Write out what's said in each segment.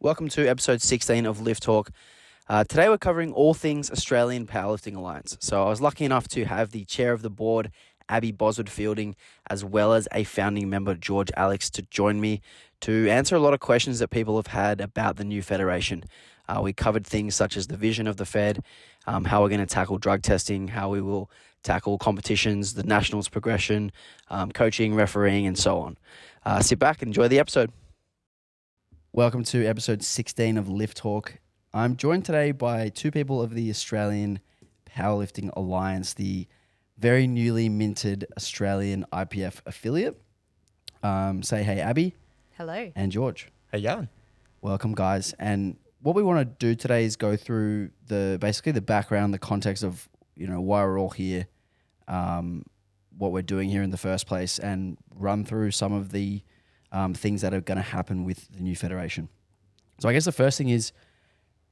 Welcome to episode 16 of Lift Talk. Today we're covering all things Australian Powerlifting Alliance. So I was lucky enough to have the chair of the board, Abbi Bosward-Fielding, as well as a founding member, George Alex, to join me to answer a lot of questions that people have had about the new federation. We covered things such as the vision of the Fed, how we're going to tackle drug testing, how we will tackle competitions, the nationals progression, coaching, refereeing, and so on. Sit back and enjoy the episode. Welcome to episode 16 of Lift Talk. I'm joined today by two people of the Australian Powerlifting Alliance, the very newly minted Australian IPF affiliate. Say hey, Abbi. Hello. And George. Hey, Jan. Welcome, guys. And what we want to do today is go through basically the background, the context of why we're all here, what we're doing here in the first place, and run through some of the things that are going to happen with the new federation. So I guess the first thing is,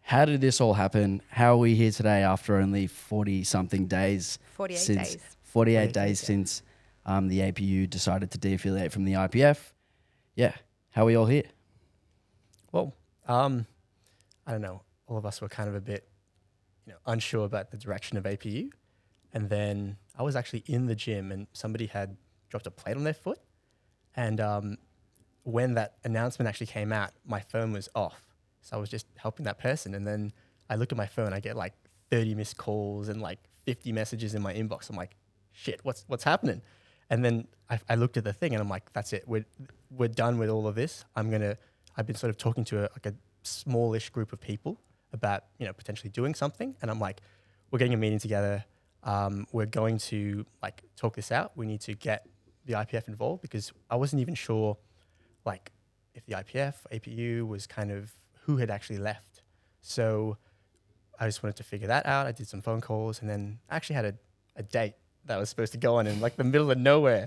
how did this all happen? How are we here today after only 40-something days? 48 days since the APU decided to de-affiliate from the IPF. Yeah. How are we all here? Well, I don't know. All of us were kind of a bit unsure about the direction of APU. And then I was actually in the gym and somebody had dropped a plate on their foot. And when that announcement actually came out, my phone was off. So I was just helping that person. And then I look at my phone, I get like 30 missed calls and like 50 messages in my inbox. I'm like, shit, what's happening? And then I looked at the thing and I'm like, that's it. We're done with all of this. I've been sort of talking to a smallish group of people about, potentially doing something. And I'm like, we're getting a meeting together. We're going to like talk this out. We need to get the IPF involved because I wasn't even sure like if the IPF, APU was kind of who had actually left. So I just wanted to figure that out. I did some phone calls and then I actually had a date that I was supposed to go on in like the middle of nowhere,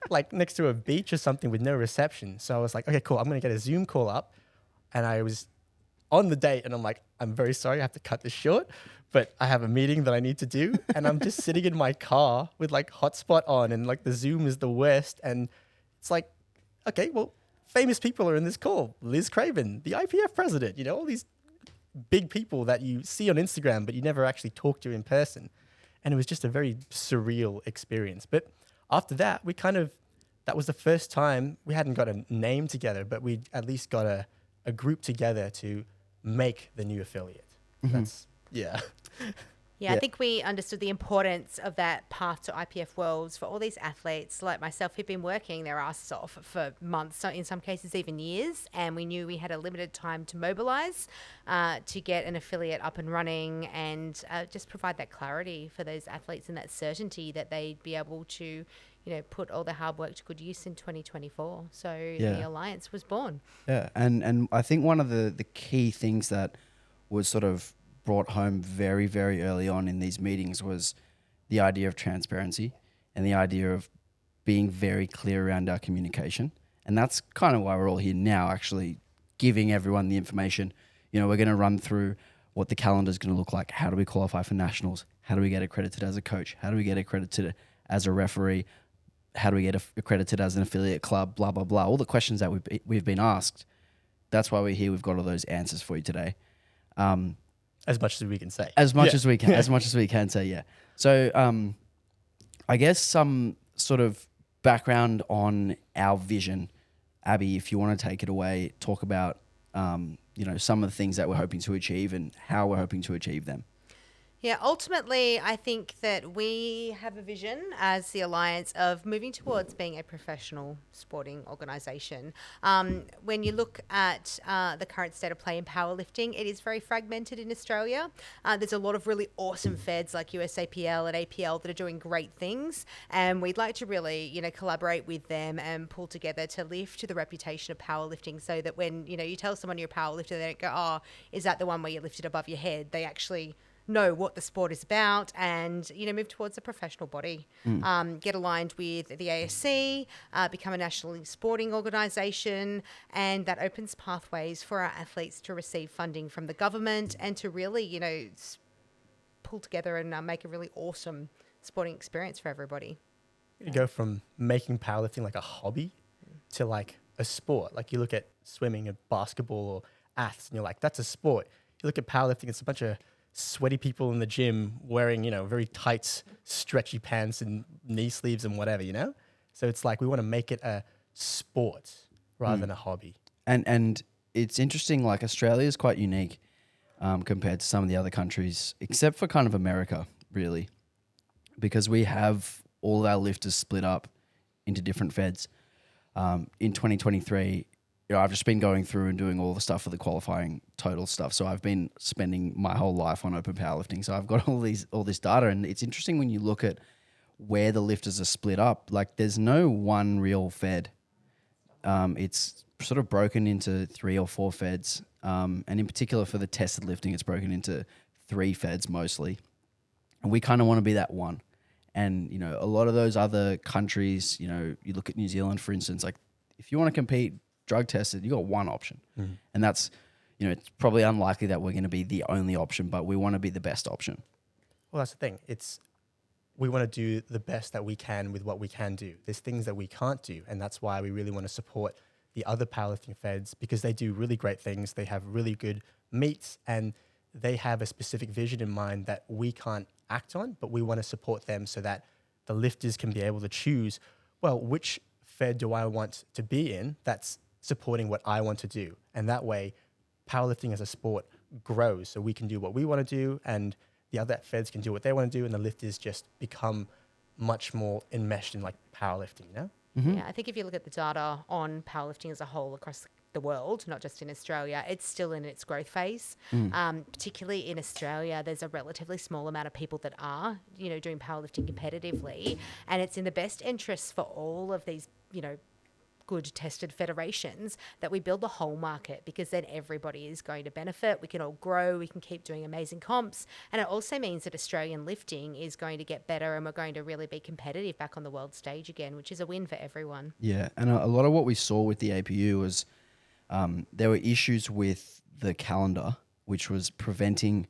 like next to a beach or something with no reception. So I was like, okay, cool. I'm going to get a Zoom call up. And I was on the date and I'm like, I'm very sorry. I have to cut this short, but I have a meeting that I need to do. And I'm just sitting in my car with like hotspot on and like the Zoom is the worst. And it's like, okay, well, famous people are in this call. Liz Craven, the IPF president, all these big people that you see on Instagram, but you never actually talk to in person. And it was just a very surreal experience. But after that, that was the first time we hadn't got a name together, but we at least got a group together to make the new affiliate. Mm-hmm. Yeah, I think we understood the importance of that path to IPF Worlds for all these athletes like myself who've been working their asses off for months, in some cases even years, and we knew we had a limited time to mobilise to get an affiliate up and running and just provide that clarity for those athletes and that certainty that they'd be able to put all the hard work to good use in 2024. So the Alliance was born. Yeah, and I think one of the key things that was sort of brought home very, very early on in these meetings was the idea of transparency and the idea of being very clear around our communication. And that's kind of why we're all here now, actually giving everyone the information. We're going to run through what the calendar is going to look like. How do we qualify for nationals? How do we get accredited as a coach? How do we get accredited as a referee? How do we get accredited as an affiliate club? Blah, blah, blah. All the questions that we've been asked. That's why we're here. We've got all those answers for you today. As much as we can say. As much as we can say, yeah. So I guess some sort of background on our vision. Abbi, if you want to take it away, talk about some of the things that we're hoping to achieve and how we're hoping to achieve them. Yeah, ultimately, I think that we have a vision as the Alliance of moving towards being a professional sporting organisation. When you look at the current state of play in powerlifting, it is very fragmented in Australia. There's a lot of really awesome feds like USAPL and APL that are doing great things, and we'd like to really, collaborate with them and pull together to lift the reputation of powerlifting so that when, you tell someone you're a powerlifter, they don't go, oh, is that the one where you lift it above your head? They actually know what the sport is about and, move towards a professional body, get aligned with the ASC, become a nationally sporting organisation, and that opens pathways for our athletes to receive funding from the government and to really, pull together and make a really awesome sporting experience for everybody. You go from making powerlifting like a hobby to like a sport. Like you look at swimming and basketball or aths, and you're like, that's a sport. You look at powerlifting, it's a bunch of sweaty people in the gym wearing, very tight, stretchy pants and knee sleeves and whatever, So it's like we want to make it a sport rather than a hobby. And it's interesting, like Australia is quite unique compared to some of the other countries, except for kind of America, really, because we have all of our lifters split up into different feds. In 2023, I've just been going through and doing all the stuff for the qualifying total stuff. So I've been spending my whole life on open powerlifting. So I've got all this data, and it's interesting when you look at where the lifters are split up. Like there's no one real fed. It's sort of broken into 3 or 4 feds. And in particular for the tested lifting, it's broken into 3 feds mostly. And we kind of want to be that one. And, a lot of those other countries, you look at New Zealand, for instance, like if you want to compete drug tested, you got one option. And that's, it's probably unlikely that we're going to be the only option, but we want to be the best option. Well, that's the thing. We want to do the best that we can with what we can do. There's things that we can't do, and that's why we really want to support the other powerlifting feds, because they do really great things. They have really good meets, and they have a specific vision in mind that we can't act on, but we want to support them so that the lifters can be able to choose, well, which fed do I want to be in that's supporting what I want to do? And that way, powerlifting as a sport grows, so we can do what we want to do, and the other feds can do what they want to do, and the lifters just become much more enmeshed in like powerlifting, Yeah, I think if you look at the data on powerlifting as a whole across the world, not just in Australia, it's still in its growth phase. Particularly in Australia, there's a relatively small amount of people that are, doing powerlifting competitively, and it's in the best interests for all of these, good tested federations that we build the whole market, because then everybody is going to benefit. We can all grow, we can keep doing amazing comps, and it also means that Australian lifting is going to get better, and we're going to really be competitive back on the world stage again, which is a win for everyone. Yeah, and a lot of what we saw with the APU was there were issues with the calendar, which was preventing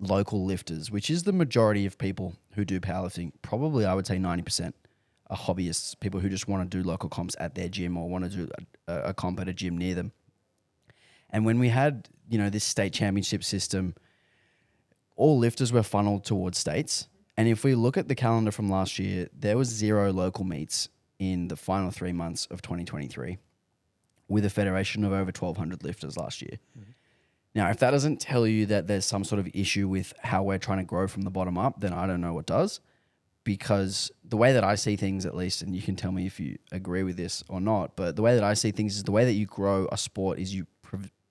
local lifters, which is the majority of people who do powerlifting. Probably I would say 90% are hobbyists, people who just want to do local comps at their gym or want to do a comp at a gym near them. And when we had, this state championship system, all lifters were funneled towards states. And if we look at the calendar from last year, there was 0 local meets in the final 3 months of 2023 with a federation of over 1,200 lifters last year. Now, if that doesn't tell you that there's some sort of issue with how we're trying to grow from the bottom up, then I don't know what does. Because the way that I see things, at least, and you can tell me if you agree with this or not, but the way that I see things is the way that you grow a sport is you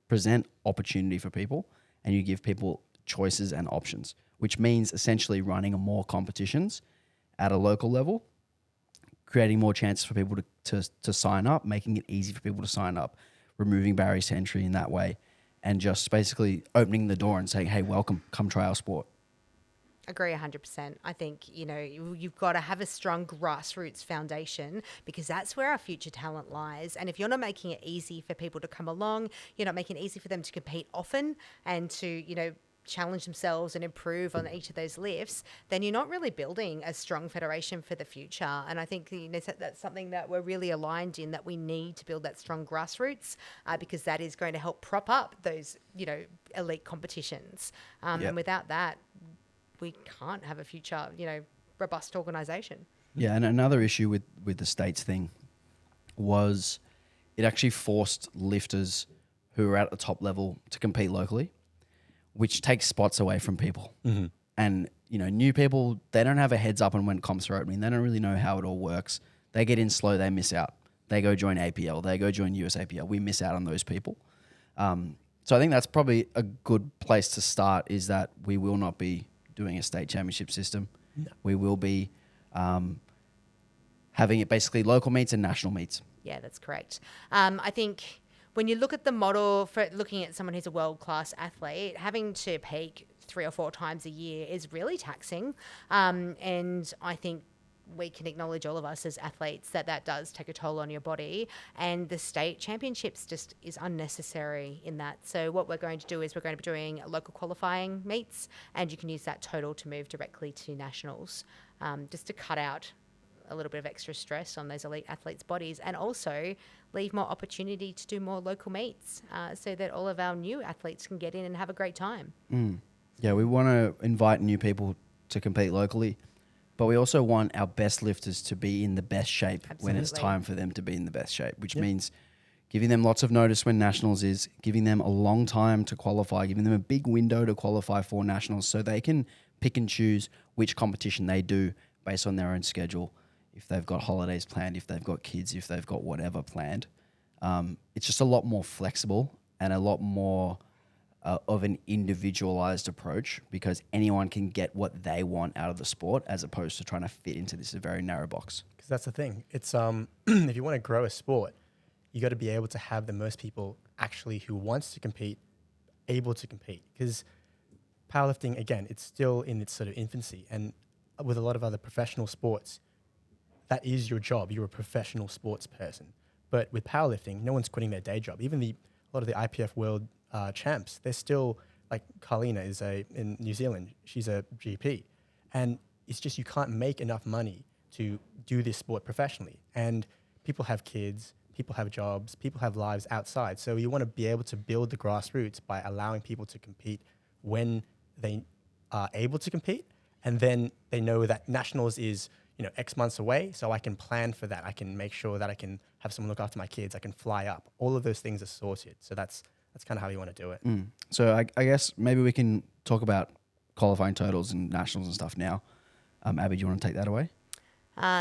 present opportunity for people and you give people choices and options, which means essentially running more competitions at a local level, creating more chances for people to sign up, making it easy for people to sign up, removing barriers to entry in that way, and just basically opening the door and saying, hey, welcome, come try our sport. Agree 100%. I think, you've got to have a strong grassroots foundation, because that's where our future talent lies. And if you're not making it easy for people to come along, you're not making it easy for them to compete often and to, challenge themselves and improve on each of those lifts, then you're not really building a strong federation for the future. And I think that's something that we're really aligned in, that we need to build that strong grassroots, because that is going to help prop up those, elite competitions. And without that, we can't have a future, robust organisation. Yeah, and another issue with the states thing was it actually forced lifters who are at the top level to compete locally, which takes spots away from people. And, new people, they don't have a heads up on when comps are opening. They don't really know how it all works. They get in slow, they miss out. They go join APL, they go join US APL. We miss out on those people. So I think that's probably a good place to start, is that we will not be doing a state championship system. No. We will be having it basically local meets and national meets. Yeah, that's correct. I think when you look at the model for looking at someone who's a world-class athlete, having to peak 3 or 4 times a year is really taxing. And I think we can acknowledge, all of us as athletes, that does take a toll on your body, and the state championships just is unnecessary in that. So what we're going to do is we're going to be doing local qualifying meets, and you can use that total to move directly to nationals, just to cut out a little bit of extra stress on those elite athletes' bodies. And also, leave more opportunity to do more local meets so that all of our new athletes can get in and have a great time. Yeah, we want to invite new people to compete locally, but we also want our best lifters to be in the best shape when it's Absolutely. time for them to be in the best shape, which means giving them lots of notice when nationals is, giving them a long time to qualify, giving them a big window to qualify for nationals so they can pick and choose which competition they do based on their own schedule. If they've got holidays planned, if they've got kids, if they've got whatever planned. It's just a lot more flexible and a lot more of an individualized approach because anyone can get what they want out of the sport as opposed to trying to fit into this very narrow box. Because that's the thing. It's if you want to grow a sport, you got to be able to have the most people actually who wants to compete able to compete. Because powerlifting, again, it's still in its sort of infancy, and with a lot of other professional sports, that is your job. You're a professional sports person. But with powerlifting, no one's quitting their day job. Even a lot of the IPF world champs, they're still, like Carlina is in New Zealand, she's a GP. And it's just you can't make enough money to do this sport professionally. And people have kids, people have jobs, people have lives outside. So you want to be able to build the grassroots by allowing people to compete when they are able to compete. And then they know that nationals is, X months away. So I can plan for that. I can make sure that I can have someone look after my kids. I can fly up. All of those things are sorted. So that's kind of how you want to do it. So I guess maybe we can talk about qualifying totals and nationals and stuff now. Abbi, do you want to take that away?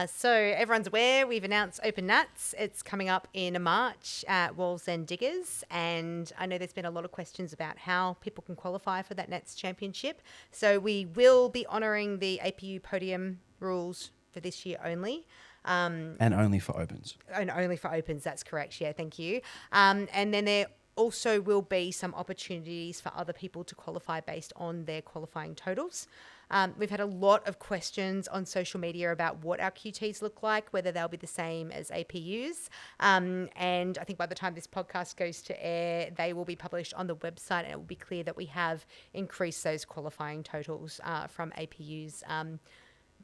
So everyone's aware we've announced Open Nats. It's coming up in March at Walls End Diggers, and I know there's been a lot of questions about how people can qualify for that Nats Championship. So we will be honouring the APU podium rules for this year only. And only for opens. And only for opens, that's correct. Yeah, thank you. And then there also will be some opportunities for other people to qualify based on their qualifying totals. We've had a lot of questions on social media about what our QTs look like, whether they'll be the same as APUs. And I think by the time this podcast goes to air, they will be published on the website, and it will be clear that we have increased those qualifying totals from APUs.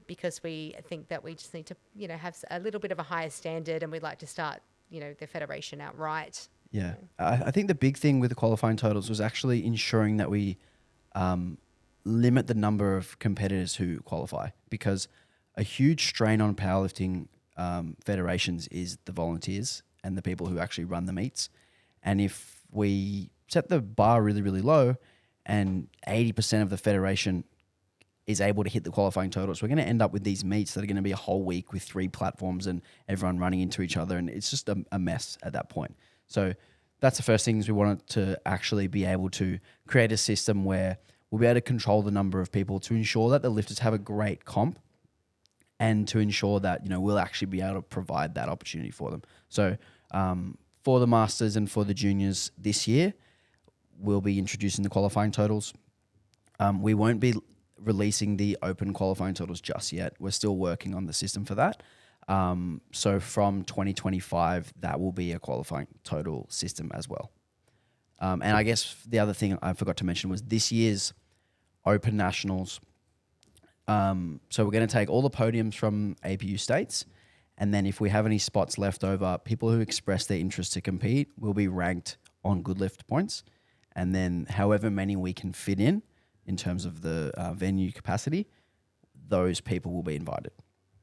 Because we think that we just need to, have a little bit of a higher standard, and we'd like to start, the federation outright. Yeah. I think the big thing with the qualifying totals was actually ensuring that we limit the number of competitors who qualify, because a huge strain on powerlifting federations is the volunteers and the people who actually run the meets. And if we set the bar really, really low and 80% of the federation is able to hit the qualifying totals, we're going to end up with these meets that are going to be a whole week with 3 platforms and everyone running into each other. And it's just a mess at that point. So that's the first things we wanted to actually be able to create a system where we'll be able to control the number of people to ensure that the lifters have a great comp and to ensure that, we'll actually be able to provide that opportunity for them. So for the masters and for the juniors this year, we'll be introducing the qualifying totals. We won't be releasing the open qualifying totals just yet. We're still working on the system for that. So from 2025, that will be a qualifying total system as well. And I guess the other thing I forgot to mention was this year's Open Nationals. So we're going to take all the podiums from APU states, and then if we have any spots left over, people who express their interest to compete will be ranked on good lift points, and then however many we can fit in terms of the venue capacity, those people will be invited.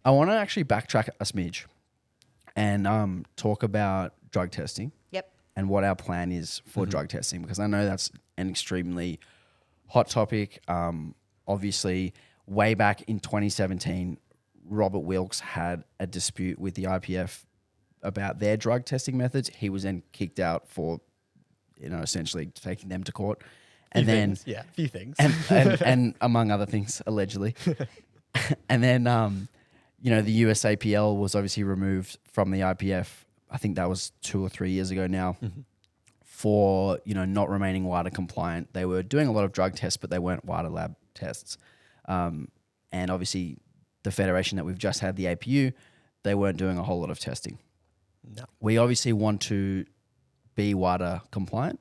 I want to actually backtrack a smidge and talk about drug testing. Yep. And what our plan is for drug testing, because I know that's an extremely hot topic. Obviously, way back in 2017, Robert Wilkes had a dispute with the IPF about their drug testing methods. He was then kicked out for, essentially taking them to court. And then, a few things. And among other things, allegedly. And then, the USAPL was obviously removed from the IPF. I think that was 2 or 3 years ago now for, not remaining WADA compliant. They were doing a lot of drug tests, but they weren't WADA lab tests. And obviously the federation that we've just had, the APU, they weren't doing a whole lot of testing. No. We obviously want to be WADA compliant.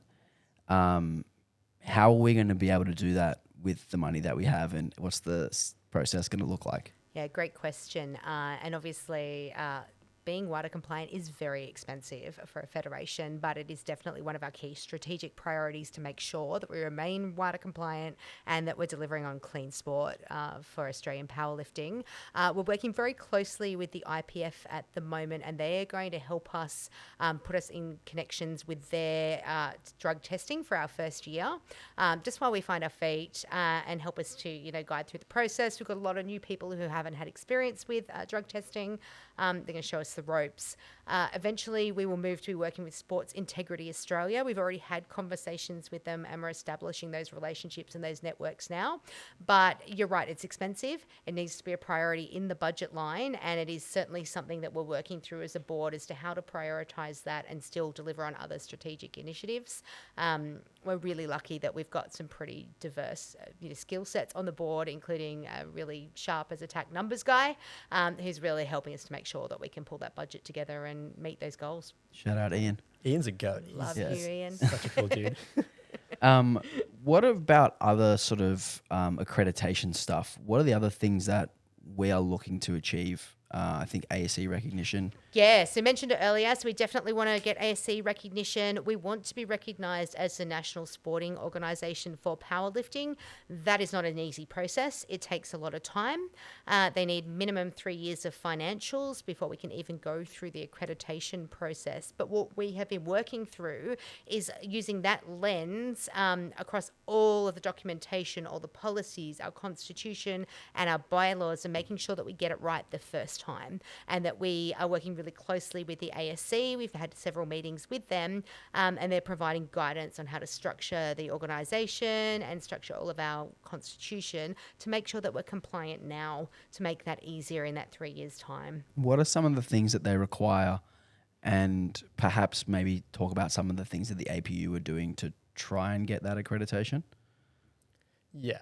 How are we going to be able to do that with the money that we have, and what's the process going to look like? Yeah, great question. And obviously, being WADA compliant is very expensive for a federation, but it is definitely one of our key strategic priorities to make sure that we remain WADA compliant and that we're delivering on clean sport for Australian powerlifting. We're working very closely with the IPF at the moment, and they're going to help us put us in connections with their drug testing for our first year, just while we find our feet and help us to, guide through the process. We've got a lot of new people who haven't had experience with drug testing. They're going to show us the ropes. Eventually, we will move to be working with Sports Integrity Australia. We've already had conversations with them, and we're establishing those relationships and those networks now. But you're right, it's expensive. It needs to be a priority in the budget line, and it is certainly something that we're working through as a board as to how to prioritise that and still deliver on other strategic initiatives. We're really lucky that we've got some pretty diverse skill sets on the board, including a really sharp as attack numbers guy who's really helping us to make sure that we can pull that budget together and meet those goals. Shout out Ian. Ian's a goat. Love you, Ian. Such a cool dude. What about other sort of accreditation stuff? What are the other things that we are looking to achieve? I think ASE recognition. Yeah, so mentioned it earlier. So we definitely want to get ASC recognition. We want to be recognised as the national sporting organisation for powerlifting. That is not an easy process. It takes a lot of time. They need minimum 3 years of financials before we can even go through the accreditation process. But what we have been working through is using that lens across all of the documentation, all the policies, our constitution and our bylaws, and making sure that we get it right the first time, and that we are working really closely with the ASC. We've had several meetings with them, and they're providing guidance on how to structure the organisation and structure all of our constitution to make sure that we're compliant now, to make that easier in that 3 years' time. What are some of the things that they require, and perhaps maybe talk about some of the things that the APU are doing to try and get that accreditation? Yeah.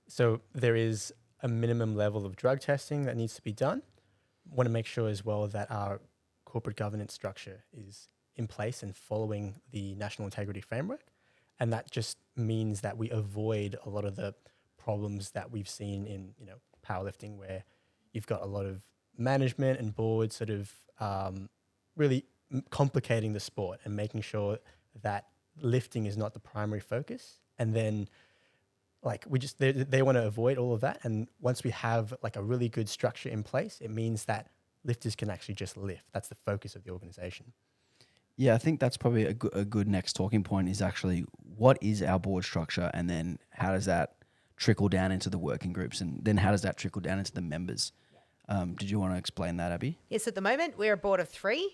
So there is a minimum level of drug testing that needs to be done. Want to make sure as well that our corporate governance structure is in place and following the National Integrity Framework. And that just means that we avoid a lot of the problems that we've seen in, powerlifting, where you've got a lot of management and board sort of really complicating the sport and making sure that lifting is not the primary focus. And then they want to avoid all of that. And once we have a really good structure in place, it means that lifters can actually just lift. That's the focus of the organization. Yeah, I think that's probably a good next talking point is actually what is our board structure, and then how does that trickle down into the working groups, and then how does that trickle down into the members? Did you want to explain that, Abbi? Yes, at the moment we're a board of 3.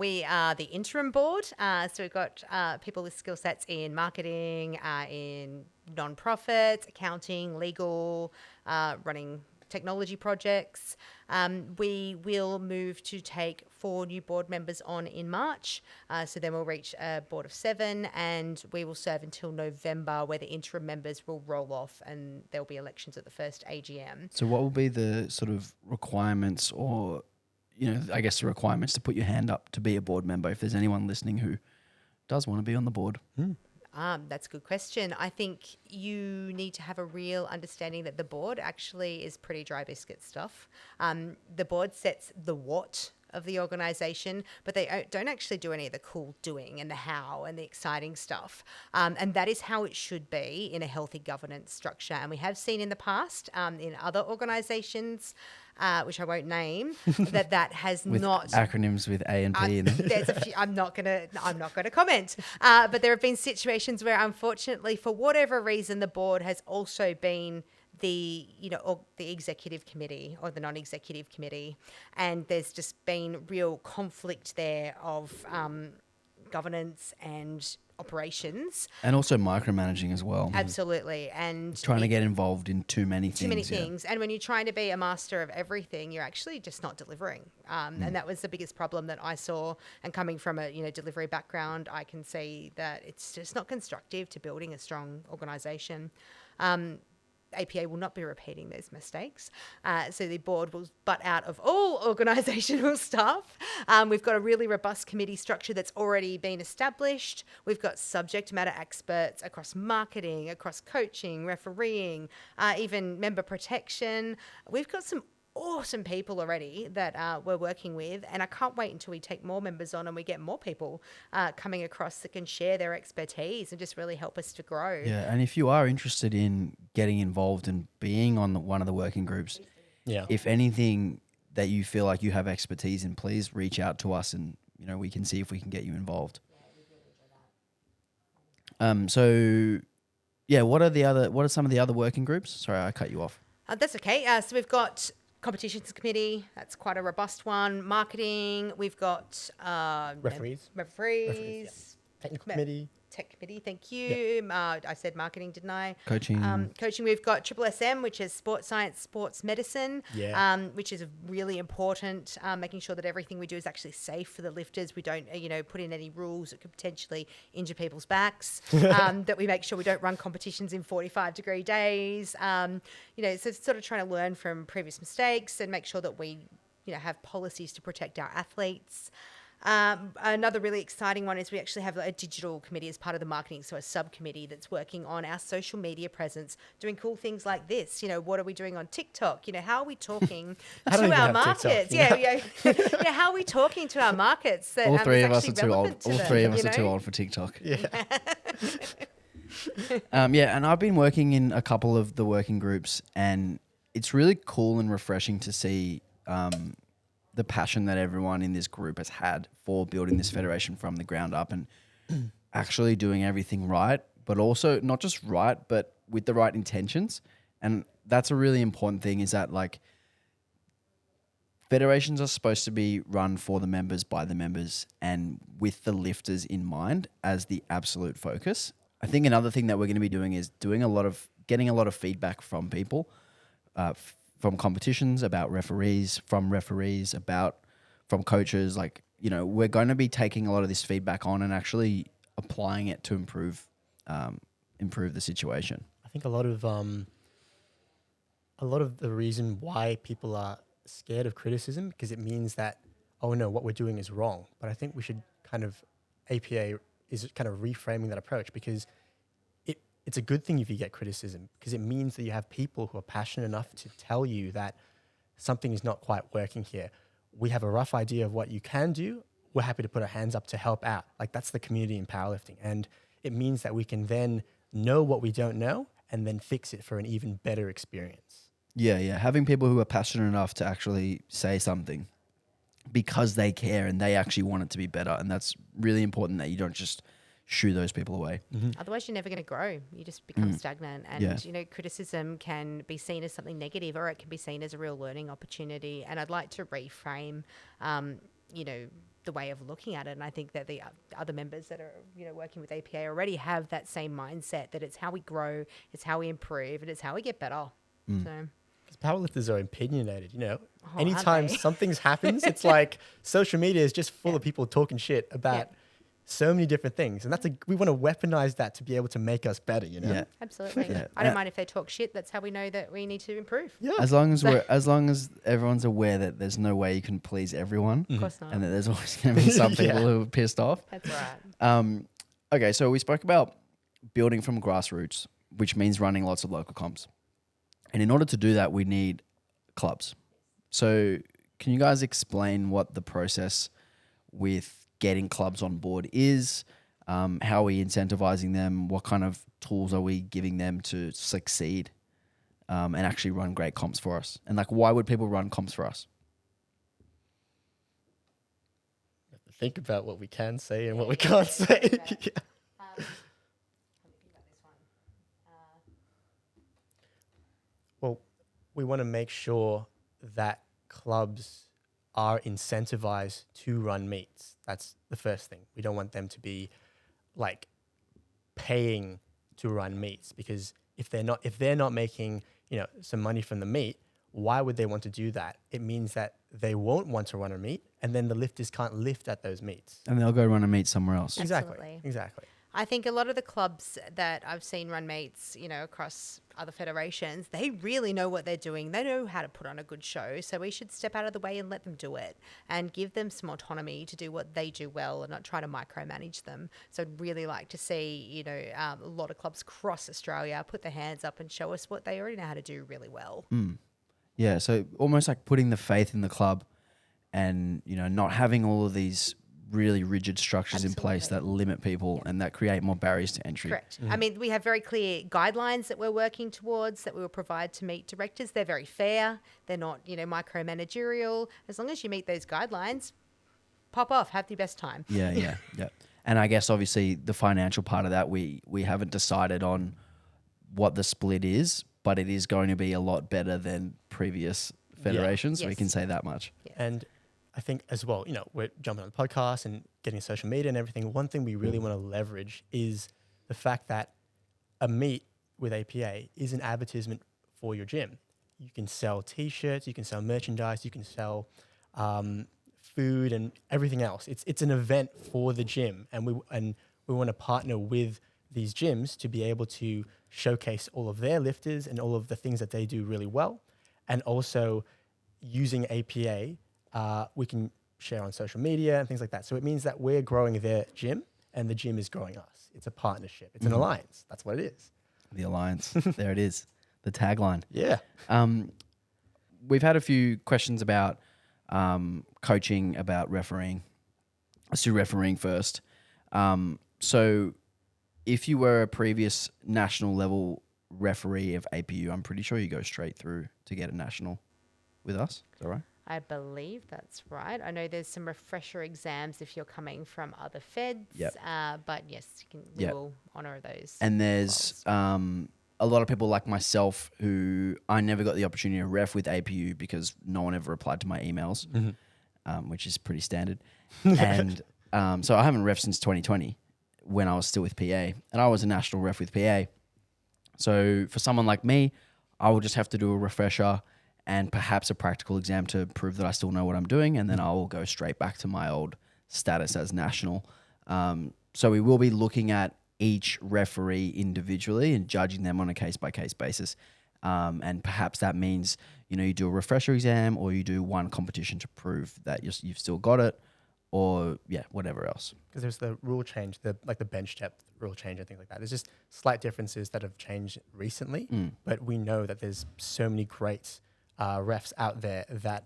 We are the interim board. So we've got people with skill sets in marketing, in non-profits, accounting, legal, running technology projects. We will move to take 4 new board members on in March. So then we'll reach a board of 7, and we will serve until November, where the interim members will roll off and there'll be elections at the first AGM. So what will be the sort of requirements, or, I guess the requirements to put your hand up to be a board member if there's anyone listening who does want to be on the board? That's a good question. I think you need to have a real understanding that the board actually is pretty dry biscuit stuff. The board sets the what of the organisation, but they don't actually do any of the cool doing and the how and the exciting stuff. And that is how it should be in a healthy governance structure. And we have seen in the past in other organisations, which I won't name, that has with not acronyms with A and P in them. There's a few, I'm not gonna comment. But there have been situations where, unfortunately, for whatever reason, the board has also been the executive committee or the non-executive committee, and there's just been real conflict there of governance and operations, and also micromanaging as well. Absolutely, and trying to get involved in too many things. Yeah. And when you're trying to be a master of everything, you're actually just not delivering. And that was the biggest problem that I saw. And coming from a delivery background, I can see that it's just not constructive to building a strong organisation. APA will not be repeating those mistakes. So the board will butt out of all organisational stuff. We've got a really robust committee structure that's already been established. We've got subject matter experts across marketing, across coaching, refereeing, even member protection. We've got some awesome people already that we're working with, and I can't wait until we take more members on and we get more people coming across that can share their expertise and just really help us to grow. Yeah, and if you are interested in getting involved and being on one of the working groups, if anything that you feel like you have expertise in, please reach out to us, and we can see if we can get you involved. So yeah, what are some of the other working groups? Sorry, I cut you off. That's okay. So we've got competitions committee. That's quite a robust one. Marketing. We've got Referees. Technical committee. Tech committee. Thank you. I said marketing, didn't I? Coaching. Coaching. We've got SSM, which is sports science, sports medicine. Which is really important. Making sure that everything we do is actually safe for the lifters. We don't, put in any rules that could potentially injure people's backs. That we make sure we don't run competitions in 45-degree days. So sort of trying to learn from previous mistakes and make sure that we, have policies to protect our athletes. Another really exciting one is we actually have a digital committee as part of the marketing, so a subcommittee that's working on our social media presence, doing cool things like this. What are we doing on TikTok? How are we talking to our markets? How are we talking to our markets? That, all three of us are too old. All three of us are too old for TikTok. And I've been working in a couple of the working groups, and it's really cool and refreshing to see the passion that everyone in this group has had for building this federation from the ground up and actually doing everything right, but also not just right, but with the right intentions. And that's a really important thing, is that federations are supposed to be run for the members, by the members, and with the lifters in mind as the absolute focus. I think another thing that we're going to be doing is getting a lot of feedback from people, from competitions, about referees, from coaches. We're going to be taking a lot of this feedback on and actually applying it to improve the situation. I think a lot of the reason why people are scared of criticism, because it means that, oh no, what we're doing is wrong. But I think we should APA is kind of reframing that approach, because it's a good thing if you get criticism, because it means that you have people who are passionate enough to tell you that something is not quite working here. We have a rough idea of what you can do. We're happy to put our hands up to help out. That's the community in powerlifting. And it means that we can then know what we don't know and then fix it for an even better experience. Yeah. Having people who are passionate enough to actually say something because they care and they actually want it to be better. And that's really important, that you don't just shoo those people away. Otherwise, you're never going to grow. You just become stagnant. And, criticism can be seen as something negative, or it can be seen as a real learning opportunity. And I'd like to reframe, the way of looking at it. And I think that the other members that are, working with APA already have that same mindset, that it's how we grow, it's how we improve, and it's how we get better. So... Because powerlifters are opinionated, anytime something happens, it's like social media is just full of people talking shit about so many different things. And we want to weaponize that to be able to make us better, Yeah. Absolutely. Yeah. I don't mind if they talk shit. That's how we know that we need to improve. Yeah. As long as everyone's aware that there's no way you can please everyone. Of course not. And that there's always going to be some people who are pissed off. That's right. Okay, so we spoke about building from grassroots, which means running lots of local comps. And in order to do that, we need clubs. So can you guys explain what the process with getting clubs on board is? How are we incentivizing them? What kind of tools are we giving them to succeed and actually run great comps for us? And why would people run comps for us? Think about what we can say and what we can't say. Well, we want to make sure that clubs are incentivized to run meets. That's the first thing. We don't want them to be paying to run meets, because if they're not making, some money from the meet, why would they want to do that? It means that they won't want to run a meet, and then the lifters can't lift at those meets. And they'll go run a meet somewhere else. Absolutely. Exactly. I think a lot of the clubs that I've seen run meets, across other federations, they really know what they're doing. They know how to put on a good show. So we should step out of the way and let them do it and give them some autonomy to do what they do well and not try to micromanage them. So I'd really like to see, a lot of clubs across Australia put their hands up and show us what they already know how to do really well. Yeah, so almost like putting the faith in the club and, not having all of these really rigid structures in place that limit people and that create more barriers to entry. Correct. I mean, we have very clear guidelines that we're working towards that we will provide to meet directors. They're very fair. They're not, micromanagerial. As long as you meet those guidelines, pop off, have the best time. Yeah. And I guess obviously the financial part of that, we haven't decided on what the split is, but it is going to be a lot better than previous federations. Yes. We can say that much. Yes. And I think as well, we're jumping on the podcast and getting social media and everything. One thing we really want to leverage is the fact that a meet with APA is an advertisement for your gym. You can sell T-shirts, you can sell merchandise, you can sell food and everything else. It's an event for the gym, and we want to partner with these gyms to be able to showcase all of their lifters and all of the things that they do really well, and also using APA. We can share on social media and things like that. So it means that we're growing their gym and the gym is growing us. It's a partnership. It's an alliance. That's what it is. The alliance. There it is. The tagline. Yeah. We've had a few questions about coaching, about refereeing. Let's do refereeing first. So if you were a previous national level referee of APU, I'm pretty sure you go straight through to get a national with us. Is that right? I believe that's right. I know there's some refresher exams if you're coming from other feds. Yep. But yes, we will honour those. And there's a lot of people like myself who I never got the opportunity to ref with APU because no one ever replied to my emails, which is pretty standard. And so I haven't ref since 2020 when I was still with PA. And I was a national ref with PA. So for someone like me, I will just have to do a refresher and perhaps a practical exam to prove that I still know what I'm doing, and then I will go straight back to my old status as national. So we will be looking at each referee individually and judging them on a case-by-case basis. And perhaps that means, you do a refresher exam or you do one competition to prove that you've still got it, or, whatever else. Because there's the rule change, the bench depth rule change and things like that. There's just slight differences that have changed recently, but we know that there's so many great refs out there that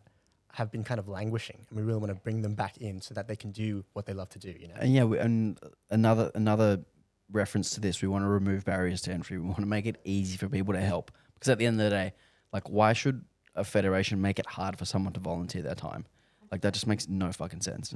have been kind of languishing, and we really want to bring them back in so that they can do what they love to do. And and another reference to this, we want to remove barriers to entry. We want to make it easy for people to help, because at the end of the day, like, why should a federation make it hard for someone to volunteer their time? Like, that just makes no fucking sense.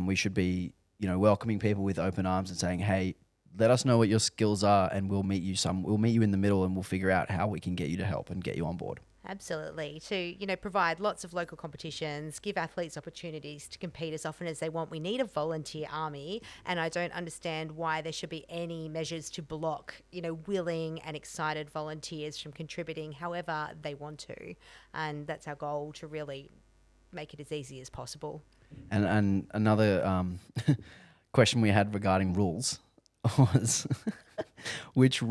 We should be, welcoming people with open arms and saying, hey, let us know what your skills are, and we'll meet you in the middle, and we'll figure out how we can get you to help and get you on board. Absolutely. To, provide lots of local competitions, give athletes opportunities to compete as often as they want. We need a volunteer army, and I don't understand why there should be any measures to block, willing and excited volunteers from contributing however they want to. And that's our goal, to really make it as easy as possible. And another question we had regarding rules was which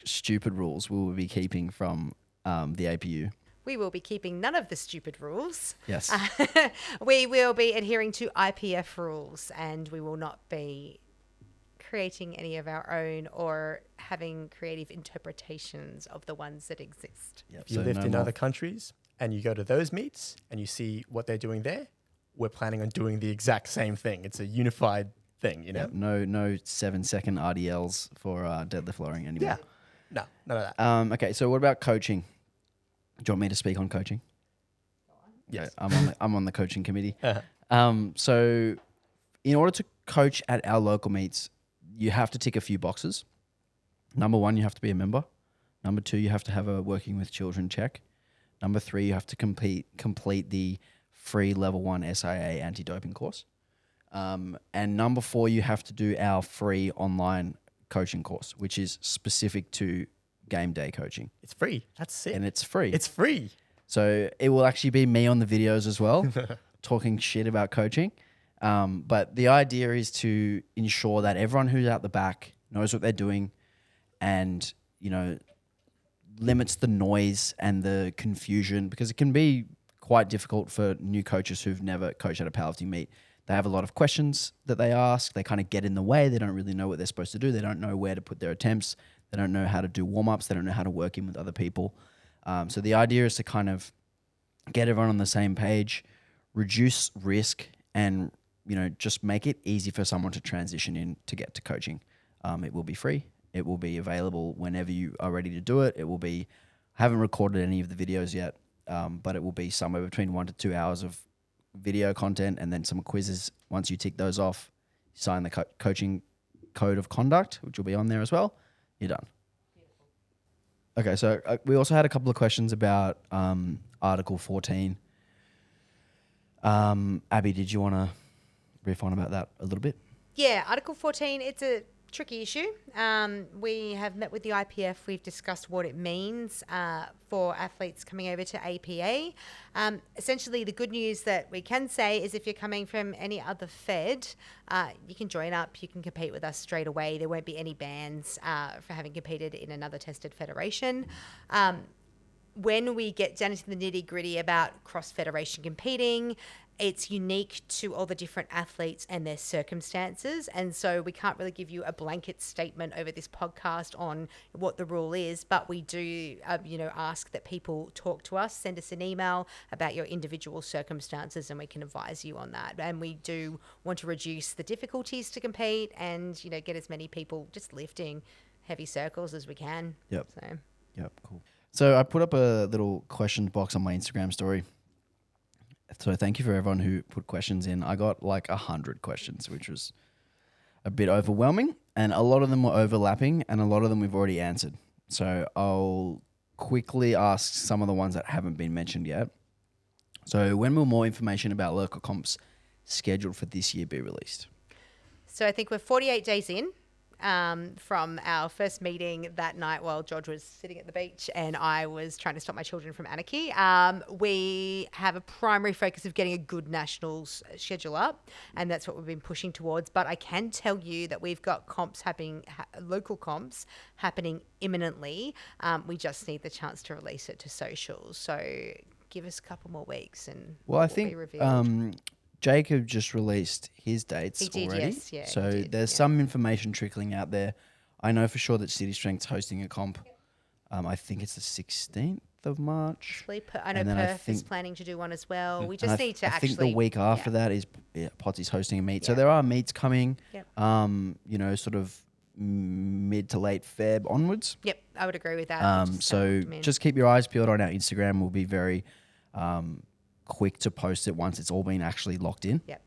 stupid rules will we be keeping from the APU? We will be keeping none of the stupid rules. Yes. We will be adhering to IPF rules, and we will not be creating any of our own or having creative interpretations of the ones that exist. Yep. If you lived in other countries and you go to those meets and you see what they're doing there, we're planning on doing the exact same thing. It's a unified thing, Yep. No 7-second RDLs for deadlift lowering anymore. Yeah. No, none of that. Okay, so what about coaching? Do you want me to speak on coaching? Yes. Yeah, I'm on the coaching committee. So in order to coach at our local meets, you have to tick a few boxes. Number 1, you have to be a member. Number 2, you have to have a working with children check. Number 3, you have to complete the free level 1 SIA anti-doping course. And number 4, you have to do our free online coaching course, which is specific to game day coaching. It's free. That's sick. And it's free. It's free. So it will actually be me on the videos as well, talking shit about coaching. But the idea is to ensure that everyone who's out the back knows what they're doing, and, limits the noise and the confusion, because it can be quite difficult for new coaches who've never coached at a powerlifting meet. They have a lot of questions that they ask. They kind of get in the way. They don't really know what they're supposed to do. They don't know where to put their attempts. They don't know how to do warm-ups. They don't know how to work in with other people. So the idea is to kind of get everyone on the same page, reduce risk, and just make it easy for someone to transition in to get to coaching. It will be free. It will be available whenever you are ready to do it. It will be. I haven't recorded any of the videos yet, but it will be somewhere between 1 to 2 hours of video content and then some quizzes. Once you tick those off, sign the coaching code of conduct, which will be on there as well. You're done. Okay, so we also had a couple of questions about Article 14. Abby, did you want to riff on about that a little bit? Yeah, Article 14, it's a tricky issue. We have met with the IPF. We've discussed what it means for athletes coming over to APA. Essentially, the good news that we can say is if you're coming from any other fed, you can join up, you can compete with us straight away. There won't be any bans for having competed in another tested federation. When we get down into the nitty-gritty about cross-federation competing, it's unique to all the different athletes and their circumstances. And so we can't really give you a blanket statement over this podcast on what the rule is, but we do, ask that people talk to us, send us an email about your individual circumstances, and we can advise you on that. And we do want to reduce the difficulties to compete and, get as many people just lifting heavy circles as we can. Yep. So. Yep, cool. So I put up a little question box on my Instagram story. So thank you for everyone who put questions in. I got like 100 questions, which was a bit overwhelming. And a lot of them were overlapping and a lot of them we've already answered. So I'll quickly ask some of the ones that haven't been mentioned yet. So when will more information about local comps scheduled for this year be released? So I think we're 48 days in. From our first meeting that night while George was sitting at the beach and I was trying to stop my children from anarchy. We have a primary focus of getting a good nationals schedule up, and that's what we've been pushing towards. But I can tell you that we've got comps happening, local comps happening imminently. We just need the chance to release it to socials. So give us a couple more weeks and I be think revealed. Jacob just released his dates He did, already. yes, yeah, so he did, there's some information trickling out there. I know for sure that City Strength's hosting a comp. I think it's the 16th of March. I know Perth is planning to do one as well. We just need to I think the week after that is Potsy's hosting a meet. So there are meets coming, sort of mid to late Feb onwards. Yep, I would agree with that. So just keep your eyes peeled on our Instagram. We'll be very quick to post it once it's all been actually locked in. Yep.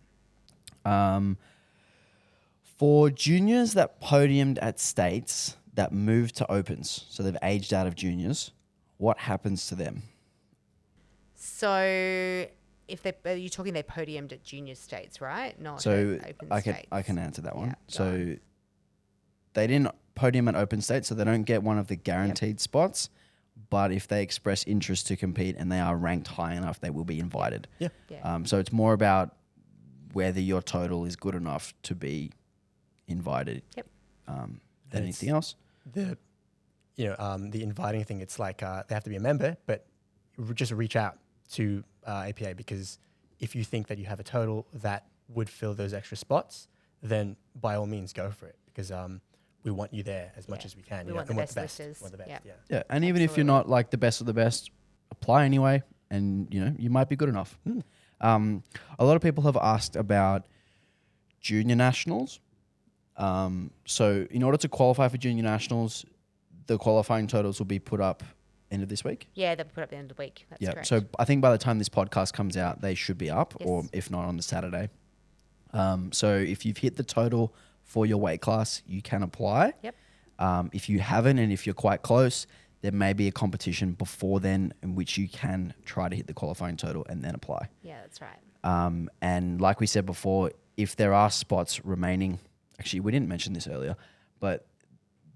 For juniors that podiumed at states that moved to opens, so they've aged out of juniors, what happens to them? So if you're talking they podiumed at junior states, right? Not so at open I states. can answer that one. Yeah, so they didn't podium at open states, so they don't get one of the guaranteed spots. But if they express interest to compete and they are ranked high enough, they will be invited. Yeah. So it's more about whether your total is good enough to be invited. Yep. Than anything else. The inviting thing, it's like they have to be a member, but just reach out to APA, because if you think that you have a total that would fill those extra spots, then by all means go for it, because we want you there as much as we can. We want the best lifters. Yeah, and even if you're not like the best of the best, apply anyway, and you might be good enough. A lot of people have asked about junior nationals. So in order to qualify for junior nationals, the qualifying totals will be put up end of this week. Yeah, they'll be put up at the end of the week. That's correct. So I think by the time this podcast comes out, they should be up, Yes. or if not on the Saturday. So if you've hit the total for your weight class, you can apply. Yep. If you haven't, and if you're quite close, there may be a competition before then in which you can try to hit the qualifying total and then apply. Yeah, that's right. And like we said before, if there are spots remaining, actually we didn't mention this earlier, but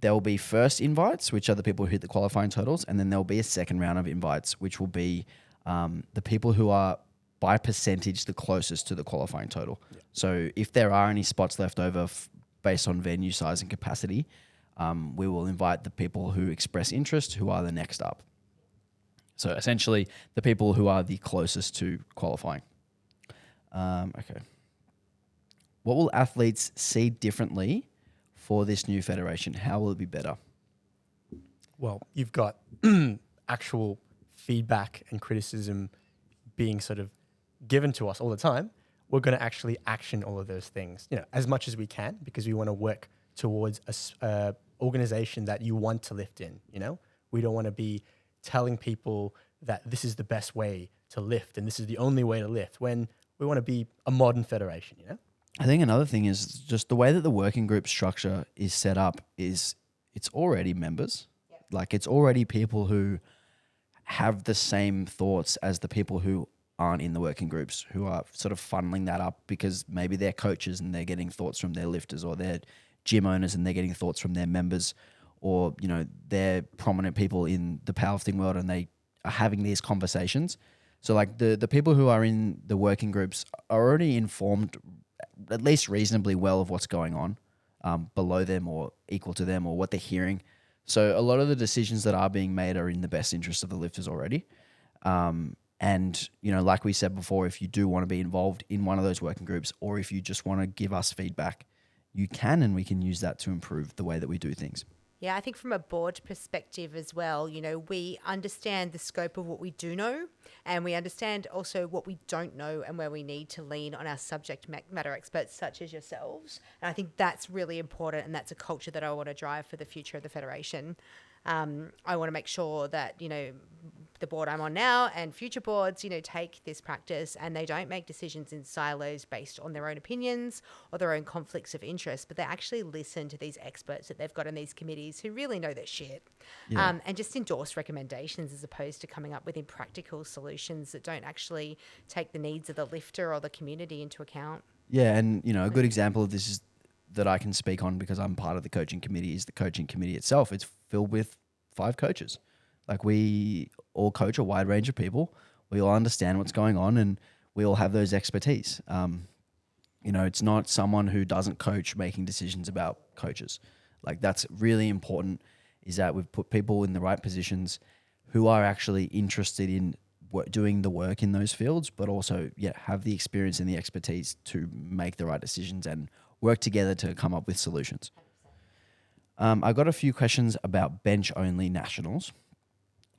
there will be first invites, which are the people who hit the qualifying totals, and then there'll be a second round of invites, which will be the people who are by percentage the closest to the qualifying total. Yeah. So if there are any spots left over based on venue size and capacity, we will invite the people who express interest, who are the next up. So essentially the people who are the closest to qualifying. Okay. What will athletes see differently for this new federation? How will it be better? Well, you've got actual feedback and criticism being sort of given to us all the time, we're going to actually action all of those things, as much as we can, because we want to work towards a organization that you want to lift in. We don't want to be telling people that this is the best way to lift and this is the only way to lift, when we want to be a modern federation. I think another thing is just the way that the working group structure is set up is it's already members. Yep. Like it's already people who have the same thoughts as the people who aren't in the working groups, who are sort of funneling that up because maybe they're coaches and they're getting thoughts from their lifters, or they're gym owners and they're getting thoughts from their members, or, they're prominent people in the powerlifting world and they are having these conversations. So like the people who are in the working groups are already informed at least reasonably well of what's going on below them or equal to them or what they're hearing. So a lot of the decisions that are being made are in the best interest of the lifters already. And, like we said before, if you do want to be involved in one of those working groups, or if you just want to give us feedback, you can, and we can use that to improve the way that we do things. Yeah, I think from a board perspective as well, we understand the scope of what we do know, and we understand also what we don't know and where we need to lean on our subject matter experts such as yourselves. And I think that's really important, and that's a culture that I want to drive for the future of the Federation. I want to make sure that, the board I'm on now and future boards, take this practice and they don't make decisions in silos based on their own opinions or their own conflicts of interest, but they actually listen to these experts that they've got in these committees who really know their shit, and just endorse recommendations as opposed to coming up with impractical solutions that don't actually take the needs of the lifter or the community into account. Yeah, and, a good example of this is that I can speak on because I'm part of the coaching committee is the coaching committee itself. It's filled with 5 coaches. Like we all coach a wide range of people. We all understand what's going on and we all have those expertise. It's not someone who doesn't coach making decisions about coaches. Like that's really important, is that we've put people in the right positions who are actually interested in doing the work in those fields, but also, have the experience and the expertise to make the right decisions and work together to come up with solutions. I got a few questions about bench-only nationals.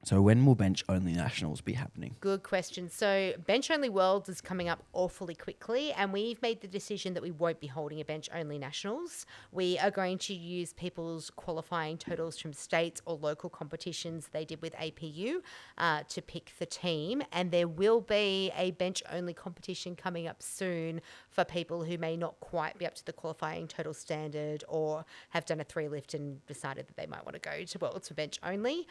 So when will bench-only nationals be happening? Good question. So bench-only worlds is coming up awfully quickly, and we've made the decision that we won't be holding a bench-only nationals. We are going to use people's qualifying totals from states or local competitions they did with APU to pick the team, and there will be a bench-only competition coming up soon for people who may not quite be up to the qualifying total standard or have done a 3 lift and decided that they might want to go to worlds for bench only.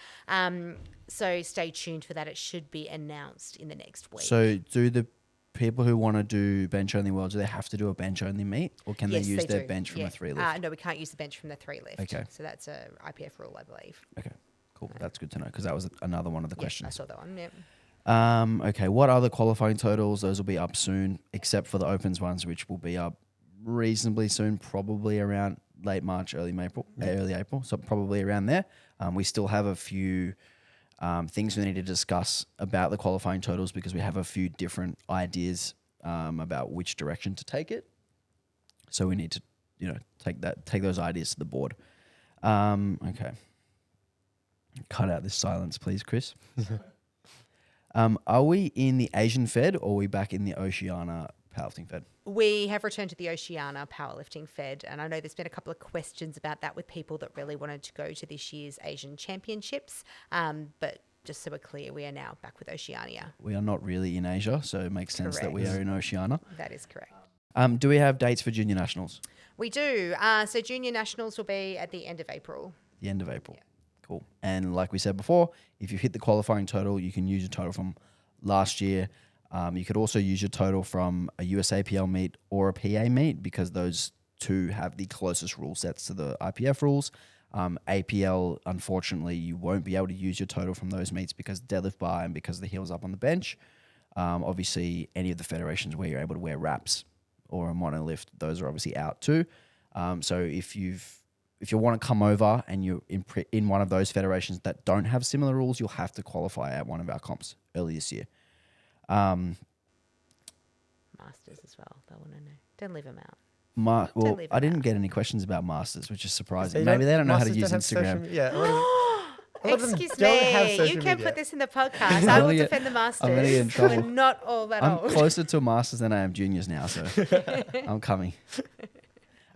So stay tuned for that. It should be announced in the next week. So do the people who want to do bench-only worlds, do they have to do a bench-only meet, or can they use their bench from a 3 lift? No, we can't use the bench from the 3 lift. Okay. So that's a IPF rule, I believe. Okay, cool. That's good to know because that was another one of the questions. I saw that one, yeah. Okay, what other qualifying totals? Those will be up soon, except for the opens ones, which will be up reasonably soon, probably around late March, early April. So probably around there. We still have a few things we need to discuss about the qualifying totals because we have a few different ideas about which direction to take it. So we need to, take those ideas to the board. Okay. Cut out this silence, please, Chris. Are we in the Asian Fed or are we back in the Oceania Powerlifting Fed? We have returned to the Oceania Powerlifting Fed, and I know there's been a couple of questions about that with people that really wanted to go to this year's Asian Championships, but just so we're clear, we are now back with Oceania. We are not really in Asia, so it makes sense that we are in Oceania. That is correct. Do we have dates for Junior Nationals? We do. So Junior Nationals will be at the end of April. The end of April. Yeah. Cool. And like we said before, if you hit the qualifying total, you can use your total from last year. You could also use your total from a USAPL meet or a PA meet because those two have the closest rule sets to the IPF rules. APL, unfortunately, you won't be able to use your total from those meets because deadlift bar and because the heel's up on the bench. Obviously, any of the federations where you're able to wear wraps or a monolift, those are obviously out too. So if you want to come over and you're in one of those federations that don't have similar rules, you'll have to qualify at one of our comps early this year. Masters as well. They want to know. Don't leave them out. I didn't get any questions about Masters, which is surprising. Maybe they don't know how to use Instagram. A lot of them Excuse don't have me. social You can media. put this in the podcast. I will defend the masters. I'm gonna get in trouble. We're not all that I'm old. closer to masters than I am juniors now, so I'm coming.